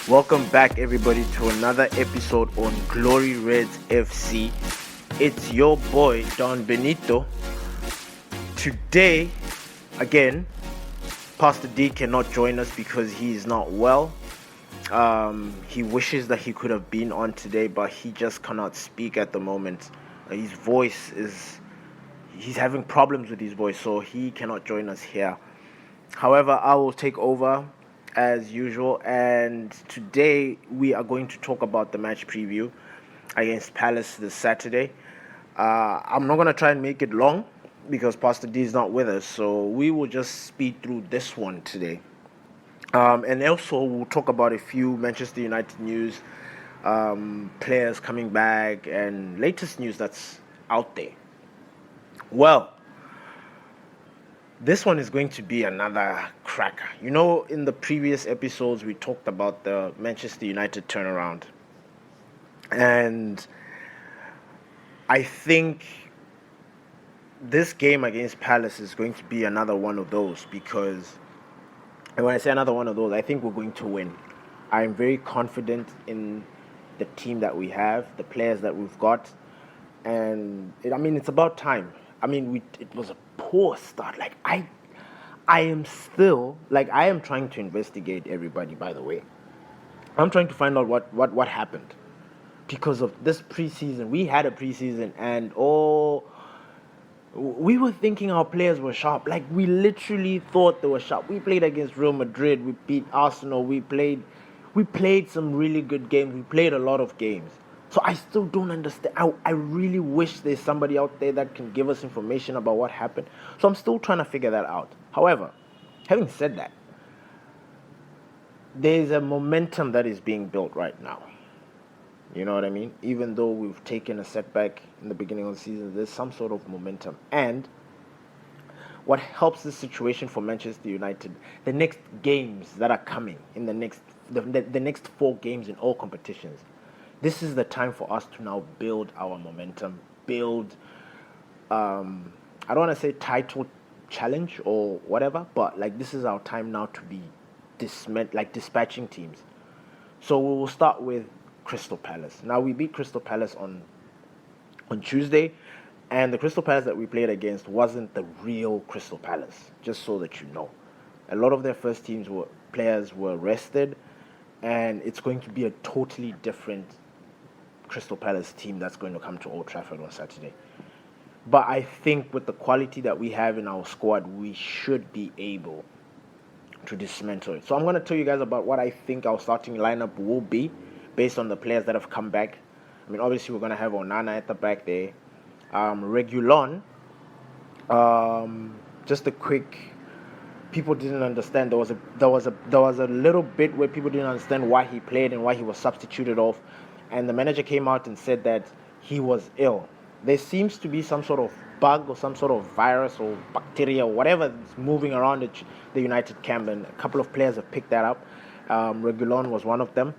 Welcome back, everybody, to another episode on Glory Reds FC. It's your boy, Don Benito. Today, again, Pastor D cannot join us because he is not well. He wishes that he could have been on today, but he just cannot speak at the moment. His voice he's having problems with his voice, so he cannot join us here. However, I will take over as usual, and today we are going to talk about the match preview against Palace this Saturday. I'm not going to try and make it long because Pastor D is not with us, so we will just speed through this one today. And also we'll talk about a few Manchester United news, players coming back, and latest news that's out there. Well, this one is going to be another cracker. You know, in the previous episodes, we talked about the Manchester United turnaround. And I think this game against Palace is going to be another one of those because, and when I say another one of those, I think we're going to win. I'm very confident in the team that we have, the players that we've got. And, it's about time. It was a poor start. I am trying to investigate everybody, by the way. I'm trying to find out what happened. Because of this preseason, we had a preseason and we were thinking our players were sharp. We literally thought they were sharp. We played against Real Madrid, we beat Arsenal, we played some really good games, we played a lot of games. So I still don't understand. I really wish there's somebody out there that can give us information about what happened. So I'm still trying to figure that out. However, having said that, there's a momentum that is being built right now. You know what I mean? Even though we've taken a setback in the beginning of the season, there's some sort of momentum. And what helps this situation for Manchester United, the next games that are coming in the next 4 games in all competitions, this is the time for us to now build our momentum, build, I don't want to say title challenge or whatever, but this is our time now to be dispatching teams. So we will start with Crystal Palace. Now, we beat Crystal Palace on Tuesday, and the Crystal Palace that we played against wasn't the real Crystal Palace, just so that you know. A lot of their first players were rested, and it's going to be a totally different Crystal Palace team that's going to come to Old Trafford on Saturday. But I think with the quality that we have in our squad, we should be able to dismantle it. So I'm going to tell you guys about what I think our starting lineup will be based on the players that have come back. Obviously we're going to have Onana at the back there. Reguilon, just a quick, people didn't understand. There was a little bit where people didn't understand why he played and why he was substituted off. And the manager came out and said that he was ill. There seems to be some sort of bug or some sort of virus or bacteria or whatever is moving around the United camp, and a couple of players have picked that up. Reguilon was one of them.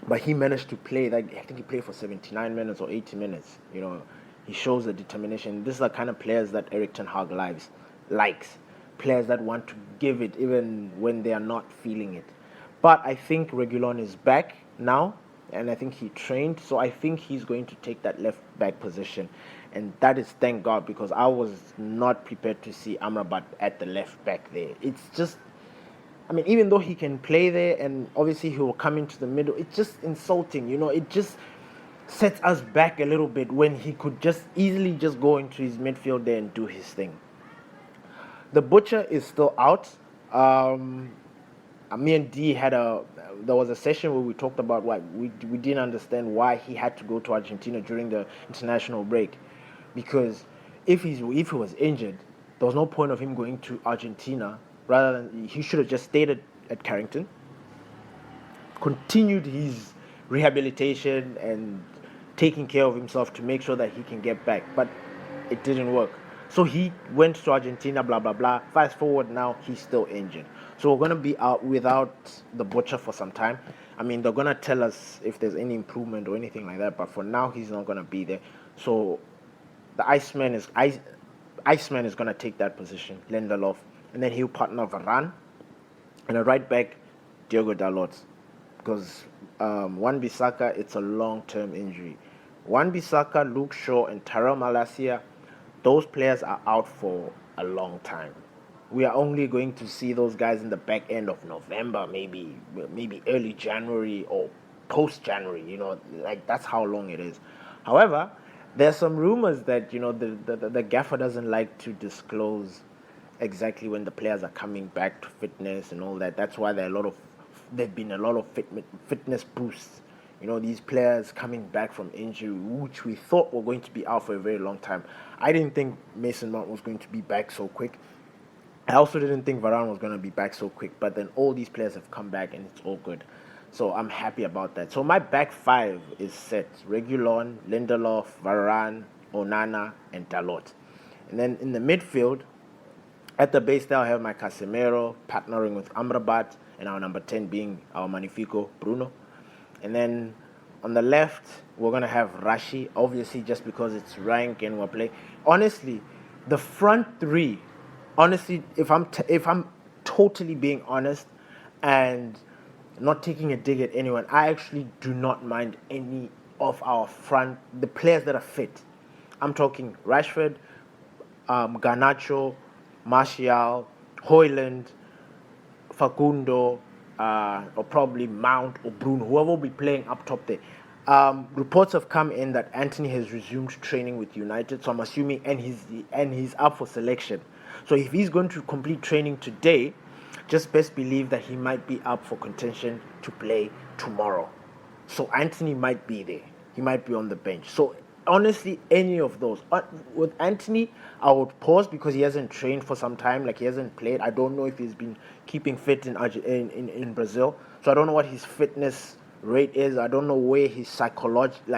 But he managed to play, I think he played for 79 minutes or 80 minutes. He shows the determination. This is the kind of players that Erik ten Hag likes. Players that want to give it even when they are not feeling it. But I think Reguilon is back now, and I think he trained, so I think he's going to take that left back position. And that is thank God, because I was not prepared to see Amrabat at the left back there. It's just, even though he can play there and obviously he will come into the middle, it's just insulting, it just sets us back a little bit when he could just easily just go into his midfield there and do his thing. The Butcher is still out. Me and D there was a session where we talked about why we didn't understand why he had to go to Argentina during the international break, because if he was injured, there was no point of him going to Argentina. Rather than, he should have just stayed at Carrington, continued his rehabilitation and taking care of himself to make sure that he can get back. But it didn't work. So he went to Argentina, blah, blah, blah. Fast forward now, he's still injured. So we're going to be out without the Butcher for some time. They're going to tell us if there's any improvement or anything like that. But for now, he's not going to be there. So the Iceman is going to take that position, Lindelof. And then he'll partner Varane. And a right back, Diogo Dalot. because Wan-Bissaka, it's a long-term injury. Wan-Bissaka, Luke Shaw, and Tyrell Malacia, those players are out for a long time. We are only going to see those guys in the back end of November, maybe early January or post January. Like that's how long it is. However, there's some rumors that the gaffer doesn't like to disclose exactly when the players are coming back to fitness and all that. That's why there've been a lot of fitness boosts. These players coming back from injury, which we thought were going to be out for a very long time. I didn't think Mason Mount was going to be back so quick. I also didn't think Varane was going to be back so quick. But then all these players have come back and it's all good. So I'm happy about that. So my back five is set. Reguilon, Lindelof, Varane, Onana, and Dalot. And then in the midfield, at the base there, I have my Casemiro partnering with Amrabat, and our number 10 being our Magnifico Bruno. And then on the left, we're going to have Rashi, obviously just because it's rank and we're playing. Honestly, the front three, if I'm totally being honest and not taking a dig at anyone, I actually do not mind any of the players that are fit. I'm talking Rashford, Garnacho, Martial, Højlund, Facundo, or probably Mount or Bruno, whoever will be playing up top there. Reports have come in that Anthony has resumed training with United, so I'm assuming and he's up for selection. So if he's going to complete training today, just best believe that he might be up for contention to play tomorrow. So Anthony might be there. He might be on the bench. So honestly, any of those. With Anthony, I would pause because he hasn't trained for some time. Like he hasn't played. I don't know if he's been keeping fit in Brazil. So I don't know what his fitness rate is. I don't know where his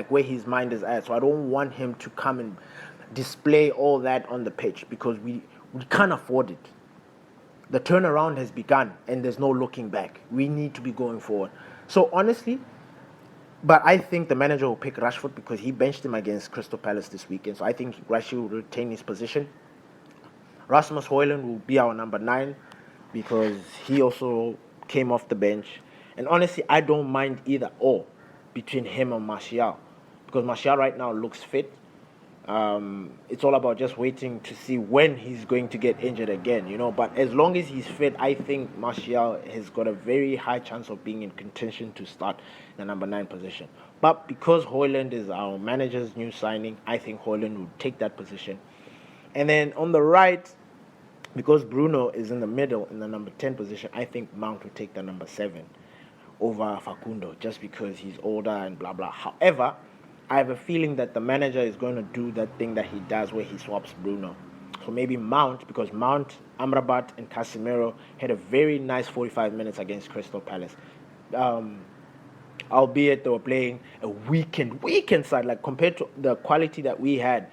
where his mind is at. So I don't want him to come and display all that on the pitch because we can't afford it. The turnaround has begun and there's no looking back. We need to be going forward. So honestly, but I think the manager will pick Rashford because he benched him against Crystal Palace this weekend. So I think Rashford will retain his position. Rasmus Højlund will be our number 9 because he also came off the bench. And honestly, I don't mind either or between him and Martial because Martial right now looks fit. It's all about just waiting to see when he's going to get injured again, But as long as he's fit, I think Martial has got a very high chance of being in contention to start the number 9 position. But because Højlund is our manager's new signing, I think Højlund will take that position. And then on the right, because Bruno is in the middle in the number 10 position, I think Mount will take the number 7 over Facundo just because he's older and blah, blah. However, I have a feeling that the manager is going to do that thing that he does where he swaps Bruno. So maybe Mount, because Mount, Amrabat, and Casemiro had a very nice 45 minutes against Crystal Palace. Albeit they were playing a weekend side. Like compared to the quality that we had,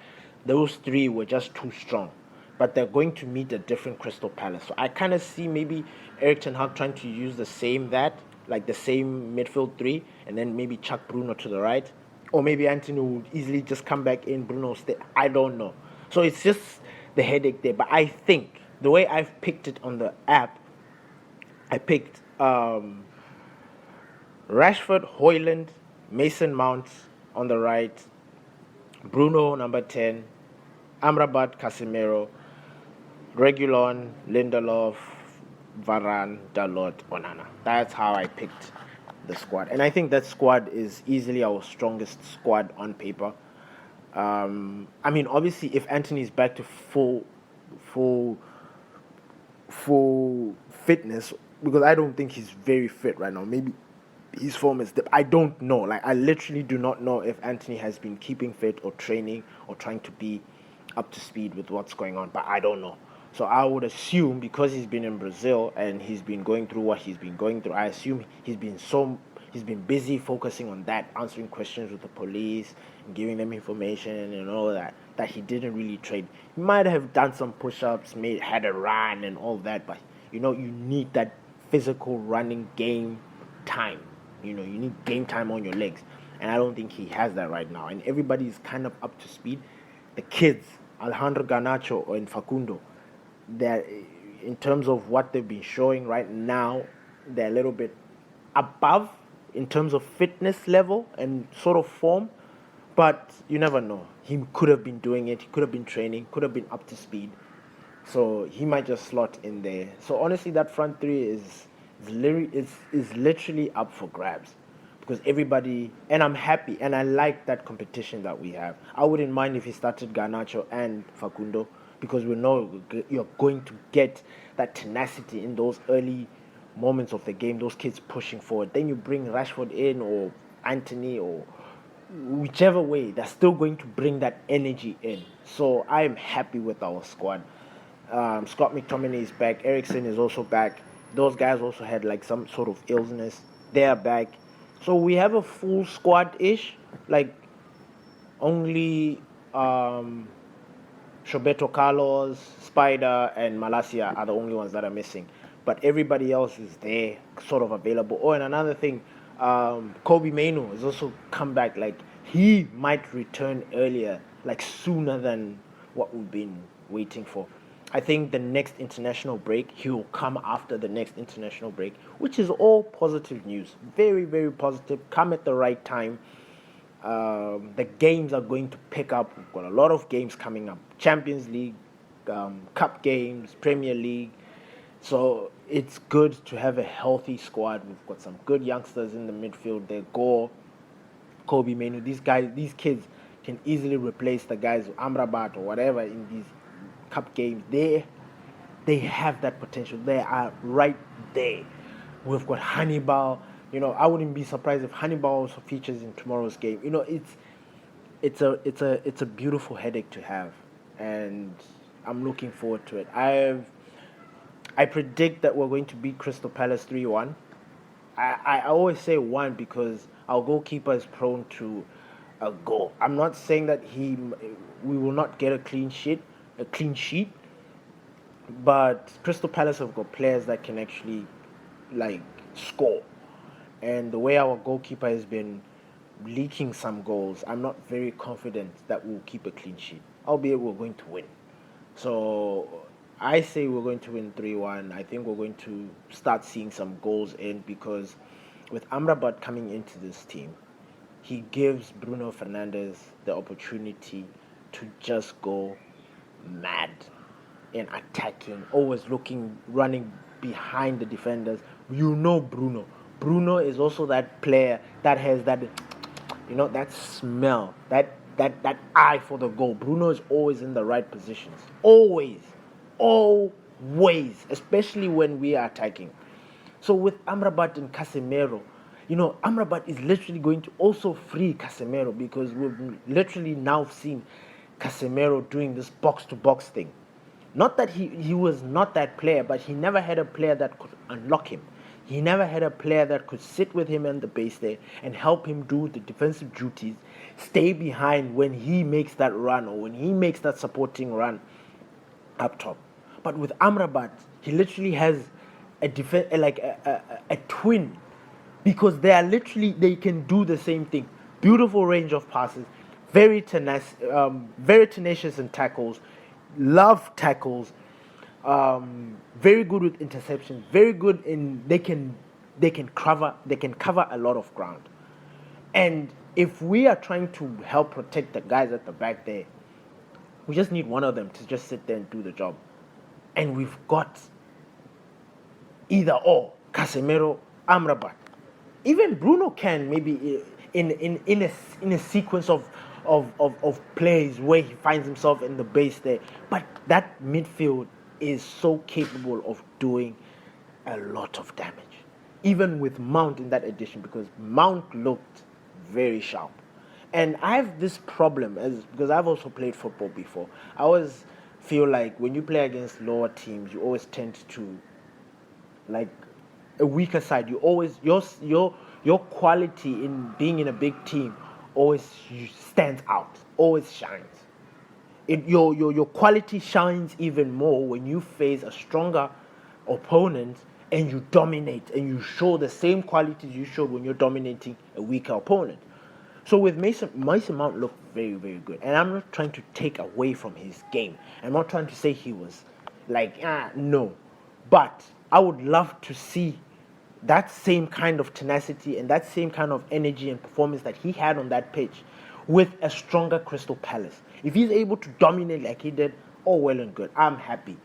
those three were just too strong. But they're going to meet a different Crystal Palace. So I kind of see maybe Erik ten Hag trying to use the same midfield three, and then maybe chuck Bruno to the right. Or maybe Anthony would easily just come back in, Bruno stay. I don't know. So it's just the headache there. But I think the way I've picked it on the app, I picked Rashford, Højlund, Mason Mount on the right, Bruno number 10, Amrabat, Casemiro, Reguilon, Lindelof, Varane, Dalot, Onana. That's how I picked the squad, and I think that squad is easily our strongest squad on paper. Obviously, if Anthony's back to full fitness, because I don't think he's very fit right now. Maybe his form is I don't know. Like I literally do not know if Anthony has been keeping fit or training or trying to be up to speed with what's going on. But I don't know. So I would assume because he's been in Brazil and he's been going through what he's been going through, I assume he's been busy focusing on that, answering questions with the police, and giving them information and all that he didn't really train. He might have done some push-ups, had a run and all that, but you need that physical running game time. You need game time on your legs. And I don't think he has that right now. And everybody's kind of up to speed. The kids, Alejandro Garnacho and Facundo, that in terms of what they've been showing right now, they're a little bit above in terms of fitness level and sort of form, but you never know. He could have been doing it. He could have been training. Could have been up to speed. So he might just slot in there. So honestly, that front three is literally up for grabs because everybody, and I'm happy and I like that competition that we have. I wouldn't mind if he started Garnacho and Facundo because we know you're going to get that tenacity in those early moments of the game, those kids pushing forward. Then you bring Rashford in or Anthony or whichever way, they're still going to bring that energy in. So I am happy with our squad. Scott McTominay is back. Ericsson is also back. Those guys also had like some sort of illness. They are back. So we have a full squad-ish. Like only Roberto Carlos, Spider, and Malasia are the only ones that are missing. But everybody else is there, sort of available. Oh, and another thing, Kobe Mainoo has also come back. Like he might return earlier, like sooner than what we've been waiting for. I think the next international break, he will come after the next international break, which is all positive news. Very, very positive. Come at the right time. The games are going to pick up. We've got a lot of games coming up. Champions League, Cup games, Premier League. So it's good to have a healthy squad. We've got some good youngsters in the midfield. They Gore, Kobe Mainoo. These kids can easily replace the guys, Amrabat or whatever in these cup games. They have that potential. They are right there. We've got Hannibal. I wouldn't be surprised if Hannibal also features in tomorrow's game. It's a beautiful headache to have, and I'm looking forward to it. I predict that we're going to beat Crystal Palace 3-1. I always say 1 because our goalkeeper is prone to a goal. I'm not saying that we will not get a clean sheet, but Crystal Palace have got players that can actually score. And the way our goalkeeper has been leaking some goals, I'm not very confident that we'll keep a clean sheet. Albeit we're going to win. So I say we're going to win 3-1. I think we're going to start seeing some goals in because with Amrabat coming into this team, he gives Bruno Fernandes the opportunity to just go mad in attacking, always running behind the defenders. Bruno. Bruno is also that player that has that, that smell, that eye for the goal. Bruno is always in the right positions. Always, especially when we are attacking. So with Amrabat and Casemiro, Amrabat is literally going to also free Casemiro because we've literally now seen Casemiro doing this box-to-box thing. Not that he was not that player, but he never had a player that could unlock him. He never had a player that could sit with him in the base there and help him do the defensive duties, stay behind when he makes that run or when he makes that supporting run up top. But with Amrabat, he literally has a twin because they can do the same thing. Beautiful range of passes, very tenacious in tackles, love tackles. Very good with interceptions. Very good in they can cover a lot of ground. And if we are trying to help protect the guys at the back there, we just need one of them to just sit there and do the job. And we've got either or, Casemiro, Amrabat. Even Bruno can maybe in a sequence of plays where he finds himself in the base there. But that midfield is so capable of doing a lot of damage. Even with Mount in that edition, because Mount looked very sharp. And I have this problem, because I've also played football before. I always feel like when you play against lower teams, you always tend to, like, a weaker side. You always, your quality in being in a big team always stands out, always shines. Your quality shines even more when you face a stronger opponent and you dominate and you show the same qualities you showed when you're dominating a weaker opponent. So with Mason Mount looked very, very good. And I'm not trying to take away from his game. I'm not trying to say he was no. But I would love to see that same kind of tenacity and that same kind of energy and performance that he had on that pitch with a stronger Crystal Palace. If he's able to dominate like he did, all well and good. I'm happy,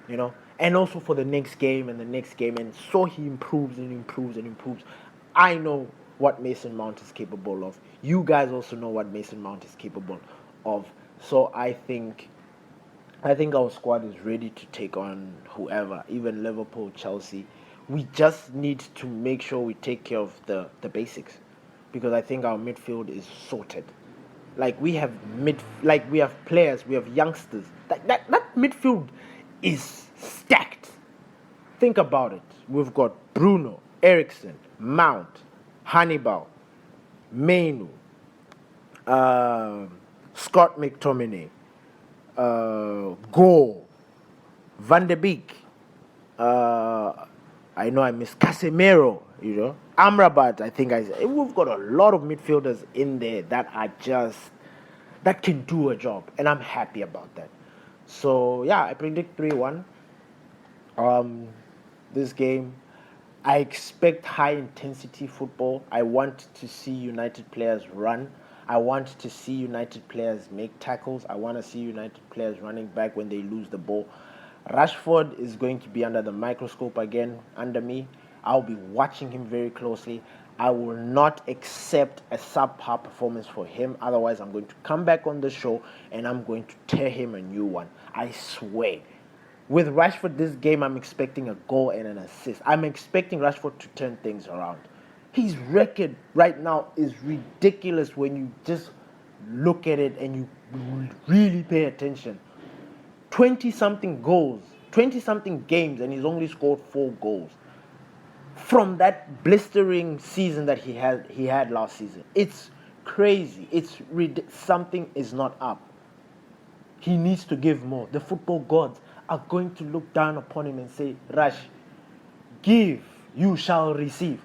you know. And also for the next game and the next game, and so he improves and improves and improves. I know what Mason Mount is capable of. You guys also know what Mason Mount is capable of. So I think our squad is ready to take on whoever, even Liverpool, Chelsea. We just need to make sure we take care of the basics, because I think our midfield is sorted. Like we have players, we have youngsters. That midfield is stacked. Think about it. We've got Bruno, Ericsson, Mount, Hannibal, Mainu, Scott McTominay, Go, Van de Beek. I know I miss Casemiro, you know. Amrabat, I think we've got a lot of midfielders in there that can do a job, and I'm happy about that. So yeah, I predict 3-1. This game, I expect high intensity football. I want to see United players run. I want to see United players make tackles. I want to see United players running back when they lose the ball. Rashford is going to be under the microscope again, under me. I'll be watching him very closely. I will not accept a subpar performance for him. Otherwise, I'm going to come back on the show and I'm going to tear him a new one. I swear. With Rashford this game, I'm expecting a goal and an assist. I'm expecting Rashford to turn things around. His record right now is ridiculous when you just look at it and you really pay attention. 20-something goals, 20-something games, and he's only scored 4 goals. From that blistering season that he had last season. It's crazy. Something is not up. He needs to give more. The football gods are going to look down upon him and say, Rash, give, you shall receive.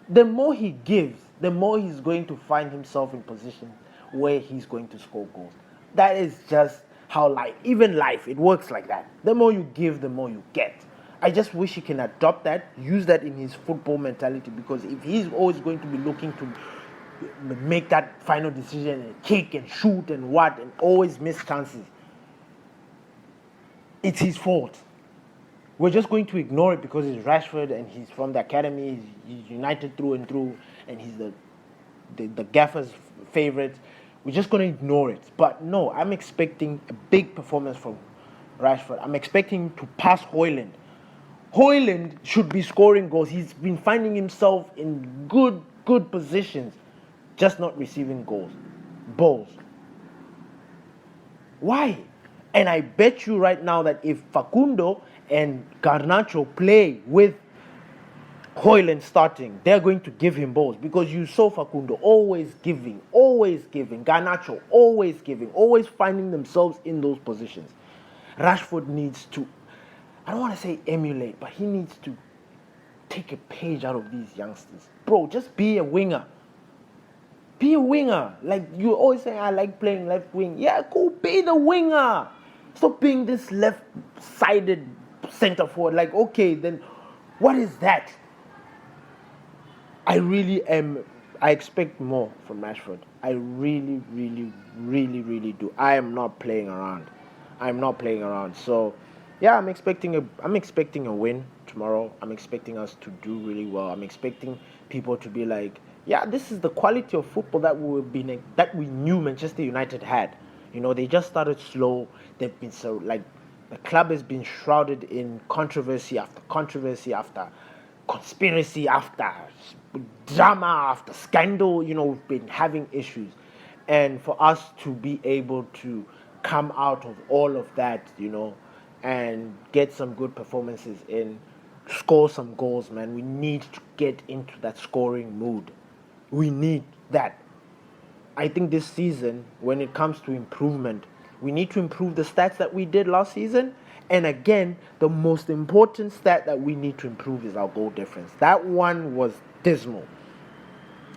The more he gives, the more he's going to find himself in positions where he's going to score goals. That is just how life, it works like that. The more you give, the more you get. I just wish he can adopt that, use that in his football mentality, because if he's always going to be looking to make that final decision and kick and shoot and always miss chances, it's his fault. We're just going to ignore it because he's Rashford and he's from the academy, he's United through and through, and he's the gaffer's favorite. We're just going to ignore it. But no, I'm expecting a big performance from Rashford. I'm expecting him to pass Højlund. Højlund should be scoring goals. He's been finding himself in good positions, just not receiving balls. Why? And I bet you right now that if Facundo and Garnacho play with Højlund starting, they're going to give him balls, because you saw Facundo always giving, Garnacho always giving, always finding themselves in those positions. Rashford needs to, I don't want to say emulate, but he needs to take a page out of these youngsters. Bro, just be a winger. Be a winger. Like you always say, I like playing left wing. Yeah, cool, be the winger. Stop being this left-sided center forward. Like, okay, then what is that? I expect more from Rashford. I really do. I am not playing around. So, yeah, I'm expecting a win tomorrow. I'm expecting us to do really well. I'm expecting people to be like, yeah, this is the quality of football that we knew Manchester United had. You know, they just started slow. They've been the club has been shrouded in controversy after conspiracy after drama after scandal. You know, we've been having issues. And for us to be able to come out of all of that, you know, and get some good performances in, score some goals, man, we need to get into that scoring mood. We need that. I think this season, when it comes to improvement, we need to improve the stats that we did last season. And again, the most important stat that we need to improve is our goal difference. That one was dismal.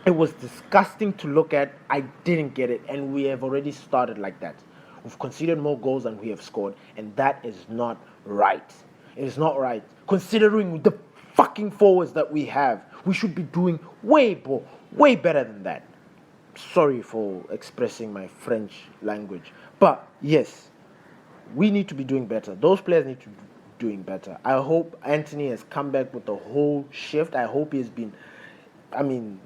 It was disgusting to look at. I didn't get it. And we have already started like that. We've conceded more goals than we have scored. And that is not right. It is not right. Considering the fucking forwards that we have, we should be doing way better than that. Sorry for expressing my French language, but yes, we need to be doing better. Those players need to be doing better. I hope Anthony has come back with a whole shift. I hope he's been, I mean,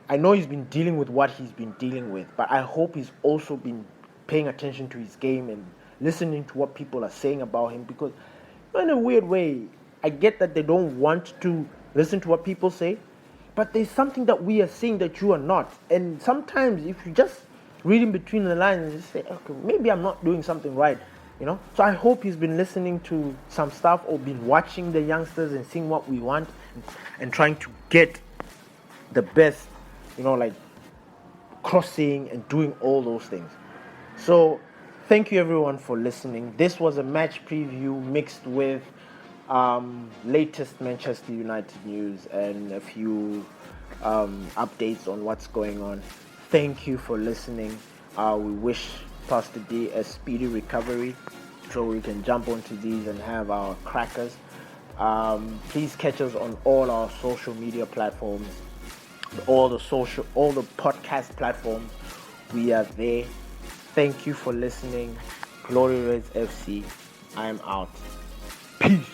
I know he's been dealing with what he's been dealing with, but I hope he's also been paying attention to his game and listening to what people are saying about him, because in a weird way, I get that they don't want to listen to what people say, but there's something that we are seeing that you are not. And sometimes if you just read in between the lines and just say, okay, maybe I'm not doing something right, So I hope he's been listening to some stuff or been watching the youngsters and seeing what we want and trying to get the best, like crossing and doing all those things. So thank you everyone for listening. This was a match preview mixed with latest Manchester United news and a few updates on what's going on. Thank you for listening. We wish Pastor D a speedy recovery so we can jump onto these and have our crackers. Please catch us on all our social media platforms, all the podcast platforms. We are there. Thank you for listening. Glory Reds FC. I'm out. Peace.